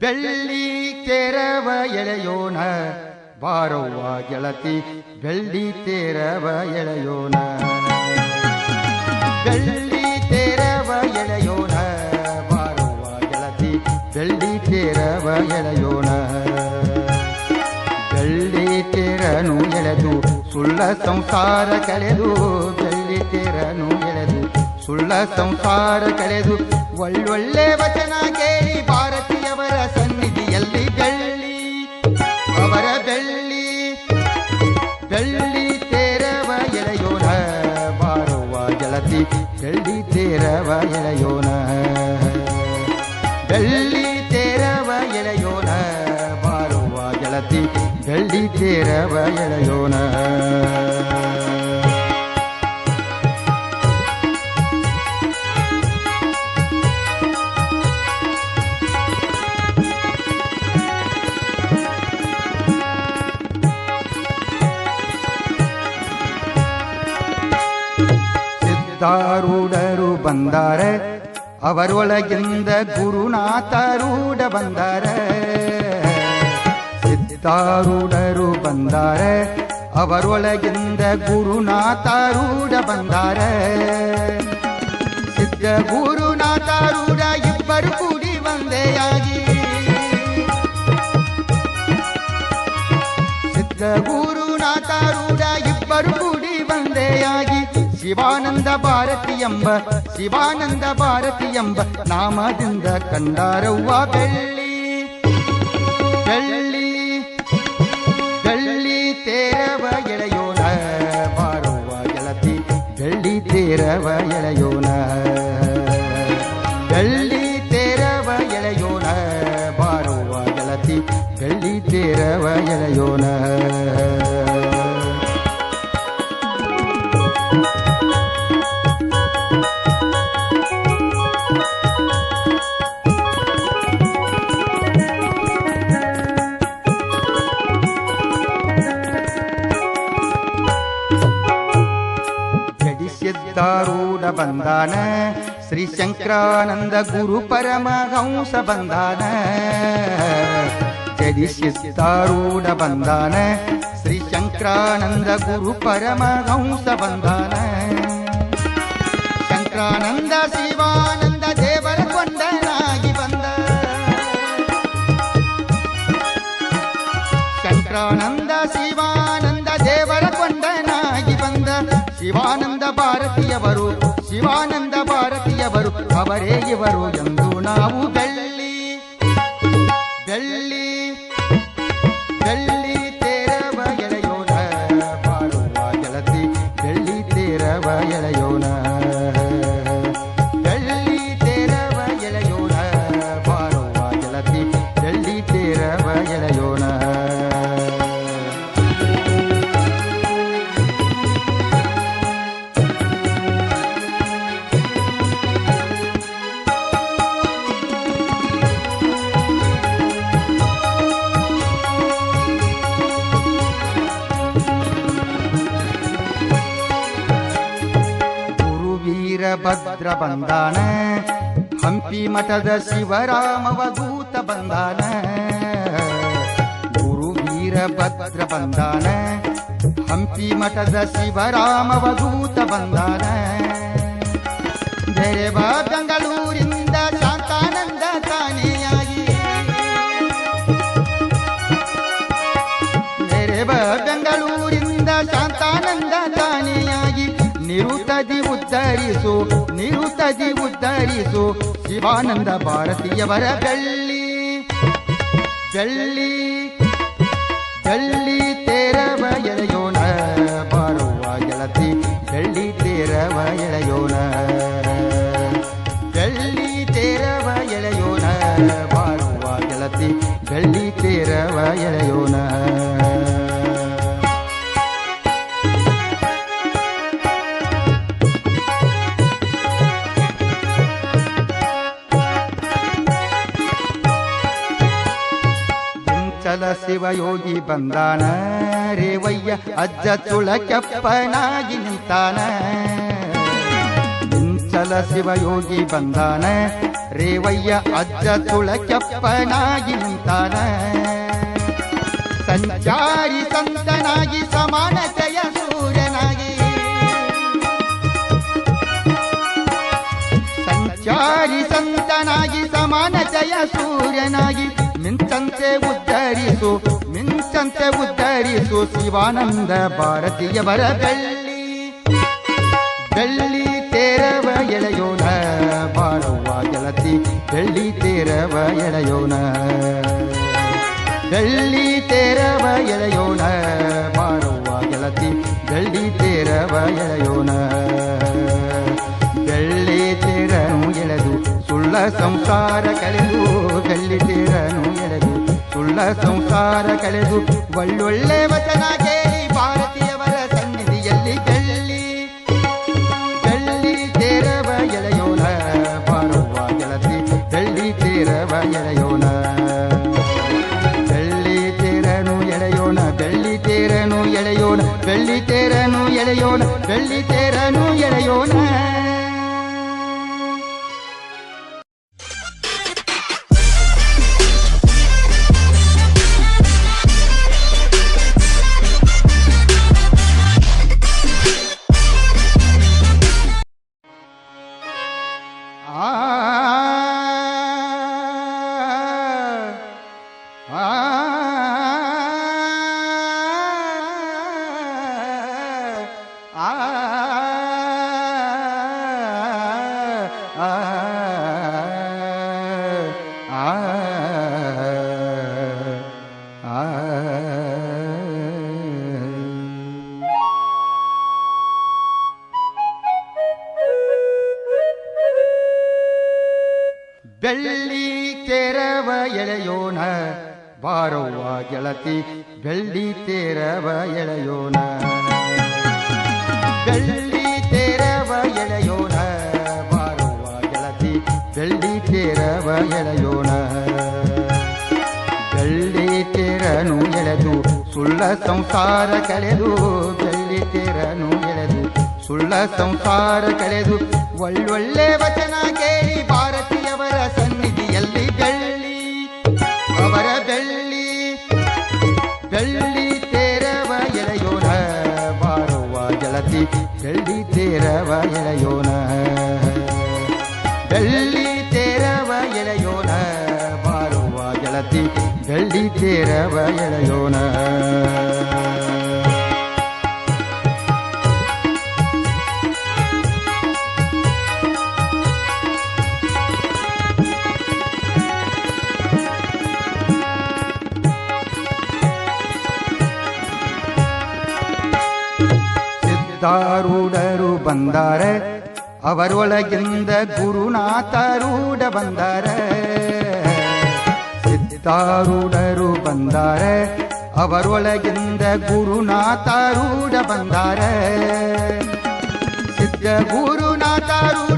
ಬೆಳ್ಳಿ ತೇರವ ಎಳೆಯೋಣ ಬಾರವ್ವ ಗೆಳತಿ ಬೆಳ್ಳಿ ತೇರವ ಎಳೆಯೋಣ ಬೆಳ್ಳಿ ತೇರವ ಎಳೆಯೋಣ ಬಾರವ್ವ ಗೆಳತಿ ಬೆಳ್ಳಿ ತೇರವ ಎಳೆಯೋಣ ಬೆಳ್ಳಿ ತೇರನು ಎಳೆದು ಸುಳ್ಳ ಸಂಸಾರ ಕಳೆದು ಬೆಳ್ಳಿ ತೇರನು ಎಳೆದು ಸುಳ್ಳ ಸಂಸಾರ ಕಳೆದು ಒಳ್ಳೊಳ್ಳೆ ವಚನ ಕೇಳಿ ಭಾರತೀಯವರ ಸನ್ನಿಧಿಯಲ್ಲಿ ಬೆಳ್ಳಿ ಅವರ ಬೆಳ್ಳಿ ಬೆಳ್ಳಿ ತೇರವ ಎಳೆಯೋಣ ಬಾರುವ ಗೆಳತಿ ಬೆಳ್ಳಿ ತೇರವ ಎಳೆಯೋಣ ಬೆಳ್ಳಿ ತೇರವ ಎಳೆಯೋಣ ಬಾರುವ ಗೆಳತಿ ಬೆಳ್ಳಿ ತೇರವ ಎಳೆಯೋಣ ಸಿದ್ಧಾರೂಢರು ಬಂದಾರ ಅವರೊಳಗಿಂದ ಗುರುನಾಥರೂಢ ಬಂದಾರ ಸಿದ್ಧಾರೂಢರು ಬಂದಾರ ಅವರೊಳಗಿಂದ ಗುರುನಾಥರೂಢ ಬಂದಾರ ಸಿದ್ಧ ಗುರುನಾಥರೂಢ ಇಬ್ಬರು ಕೂಡಿ ಒಂದೆಯಾಗಿ ಸಿದ್ಧ ಗುರುನಾಥರೂಢ ಇಬ್ಬರು ಕೂಡಿ ಒಂದೆಯಾಗಿ ಶಿವಾನಂದ ಭಾರತಿ ಎಂಬ ನಾಮದಿಂದ ಕಂಡಾರವ್ವ ಬೆಳ್ಳಿ ಬೆಳ್ಳಿ ಬೆಳ್ಳಿ ತೇರವ ಎಳೆಯೋಣ ಬಾರವ್ವ ಗೆಳತಿ ಬೆಳ್ಳಿ ತೇರವ ಎಳೆಯೋಣ ಬೆಳ್ಳಿ ತೇರವ ಎಳೆಯೋಣ ಬಾರವ್ವ ಗೆಳತಿ ಬೆಳ್ಳಿ ತೇರವ ಎಳೆಯೋಣ ಸಿದ್ಧಾರೂಢ ಬಂದಾನ ಶ್ರೀ ಶಂಕರಾನಂದ ಗುರು ಪರಮಹಂಸ ಬಂದಾನ ಜಡಿ ಸಿದ್ಧಾರೂಢ ಬಂದಾನ ಶ್ರೀ ಶಂಕರಾನಂದ ಗುರು ಪರಮಹಂಸ ಬಂದಾನ ಶಂಕರಾನಂದ ಶಿವಾನಂದ ದೇವರ ಕೊಂಡನಾಗಿ ಬಂದ ಶಂಕರಾನಂದ ಶಿವಾನಂದ ದೇವರ ಕೊಂಡನಾಗಿ ಬಂದ ಶಿವಾನಂದ ಭಾರತೀಯವರು ಅವರೇ ಇವರು ಎಂದು ನಾವು ಬೆಳ್ಳಿ ಬೆಳ್ಳಿ ಬೆಳ್ಳಿ ತೇರವ ಎಳೆಯೋಣ ಬಾರುವ ಗೆಳತಿ ಬೆಳ್ಳಿ ತೇರವ ಎಳೆಯೋಣ ಬೆಳ್ಳಿ ತೇರವ ಎಳೆಯೋಣ ಬಾರುವ ಗೆಳತಿ ಬೆಳ್ಳಿ ತೇರವ ಎಳೆಯೋಣ ಭದ್ರ ಬಂದಾನ ಹಂಪಿ ಮಠದ ಶಿವರಾಮವಧೂತ ಬಂದಾನ ಗುರು ವೀರಭದ್ರ ಬಂದಾನ ಹಂಪಿ ಮಠದ ಶಿವರಾಮವಧೂತ ಬಂದಾನ ಬೇರೆವ ಬೆಂಗಳೂರಿಂದ ಶಾಂತಾನಂದ ತಾನೆಯಾಗಿ ಬೇರೆವ ಬೆಂಗಳೂರಿಂದ ಶಾಂತಾನಂದ ತಾನೆಯಾಗಿ ನಿರುತದಿ ಉದ್ಧರಿಸು ಶಿವಾನಂದ ಭಾರತೀಯವರ ಬೆಳ್ಳಿ ಬೆಳ್ಳಿ ಬೆಳ್ಳಿ ತೇರವ ಎಳೆಯೋಣ ಬಾರವ್ವ ಗೆಳತಿ ಬೆಳ್ಳಿ ತೇರವ ಎಳೆಯೋಣ ಬೆಳ್ಳಿ ತೇರವ ಎಳೆಯೋಣ ಬಾರವ್ವ ಗೆಳತಿ ಬೆಳ್ಳಿ ತೇರವ ಎಳೆಯೋಣ ಶಿವಯೋಗಿ ಬಂದಾನ ರೇವಯ್ಯ ಅಜ್ಜ ತುಳಕೆಪ್ಪನಾಗಿ ನಿಂತಾನ ಇಂಚಲ ವಿಠಲ ಶಿವಯೋಗಿ ಬಂದಾನ ರೇವಯ್ಯ ಅಜ್ಜ ತುಳಕೆಪ್ಪನಾಗಿ ನಿಂತಾನ ಸಂಚಾರಿ ಸಂತನಾಗಿ ಸಮಾನತೆಯ ಸೂರ್ಯನಾಗಿ ಸಂಚಾರಿ ಸಂತನಾಗಿ ಸಮಾನತೆಯ ಸೂರ್ಯನಾಗಿ ಮಿಂಚಂತೆ ಉದ್ಧರಿಸು ಶಿವಾನಂದ ಭಾರತೀಯವರ ಬೆಳ್ಳಿ ತೇರವ ಎಳೆಯೋಣ ಬಾರವ್ವ ಗೆಳತಿ ಬೆಳ್ಳಿ ತೇರವ ಎಳೆಯೋಣ ಬೆಳ್ಳಿ ತೇರವ ಎಳೆಯೋಣ ಬಾರವ್ವ ಗೆಳತಿ ಬೆಳ್ಳಿ ತೇರವ ಎಳೆಯೋಣ ಬೆಳ್ಳಿ ತೇರನು ಎಳೆದು ಸುಳ್ಳ ಸಂಸಾರ ಕಳೆದು ಬೆಳ್ಳಿ ತೇರನು ಎಳೆದು ಸುಳ್ಳ ಸಂಸಾರ ಕಳೆದು ಒಳ್ಳೊಳ್ಳೆ ವಚನ ಕೇಳಿ ಭಾರತೀಯವರ ಸನ್ನಿಧಿಯಲ್ಲಿ ಬೆಳ್ಳಿ ತೇರವ ಎಳೆಯೋಣ ಬಾರವ್ವ ಗೆಳತಿ ಬೆಳ್ಳಿ ತೇರವ ಎಳೆಯೋಣ ಬೆಳ್ಳಿ ತೇರನು ಎಳೆಯೋಣ ಬೆಳ್ಳಿ ತೇರನು ಎಳೆಯೋಣ ಬೆಳ್ಳಿ ತೇರನು ಎಳೆಯೋಣ ಬೆಳ್ಳಿ ತೇರನು ಎಳೆಯೋಣ ಬೆಳ್ಳಿ ತೇರವ ಎಳೆಯೋಣ ಬಾರವ್ವ ಗೆಳತಿ ಬೆಳ್ಳಿ ತೇರವ ಎಳೆಯೋಣ ಬೆಳ್ಳಿ ತೇರವ ಎಳೆಯೋಣ ಬಾರವ್ವ ಗೆಳತಿ ಬೆಳ್ಳಿ ತೇರವ ಎಳೆಯೋಣ ಬೆಳ್ಳಿ ತೇರನು ಎಳೆದು ಸುಳ್ಳ ಸಂಸಾರ ಕಳೆದು ಬೆಳ್ಳಿ ತೇರನು ಎಳೆದು ಸುಳ್ಳ ಸಂಸಾರ ಕಳೆದು ಒಳ್ಳೊಳ್ಳೆ ವಚನ ಕೇಳಿ ಭಾರತೀಯವರ ಸನ್ನಿಧಿಯಲ್ಲಿ ಅವರ ಬೆಳ್ಳಿ ತೇರವ ಎಳೆಯೋಣ ಬಾರವ್ವ ಗೆಳತಿ ಬೆಳ್ಳಿ ತೇರವ ಎಳೆಯೋಣ ಬೆಳ್ಳಿ ತೇರವ ಎಳೆಯೋಣ ಬಾರವ್ವ ಗೆಳತಿ ಬೆಳ್ಳಿ ತೇರವ ಎಳೆಯೋಣ ಸಿದ್ಧಾರೂಢರು ಬಂದಾರ ಅವರೊಳಗಿಂದ ಗುರುನಾಥರೂಢ ಬಂದಾರ ಸಿದ್ಧಾರೂಢರು ಬಂದಾರ ಅವರೊಳಗಿಂದ ಗುರುನಾಥರೂಢ ಬಂದಾರ ಸಿದ್ಧ ಗುರುನಾಥರು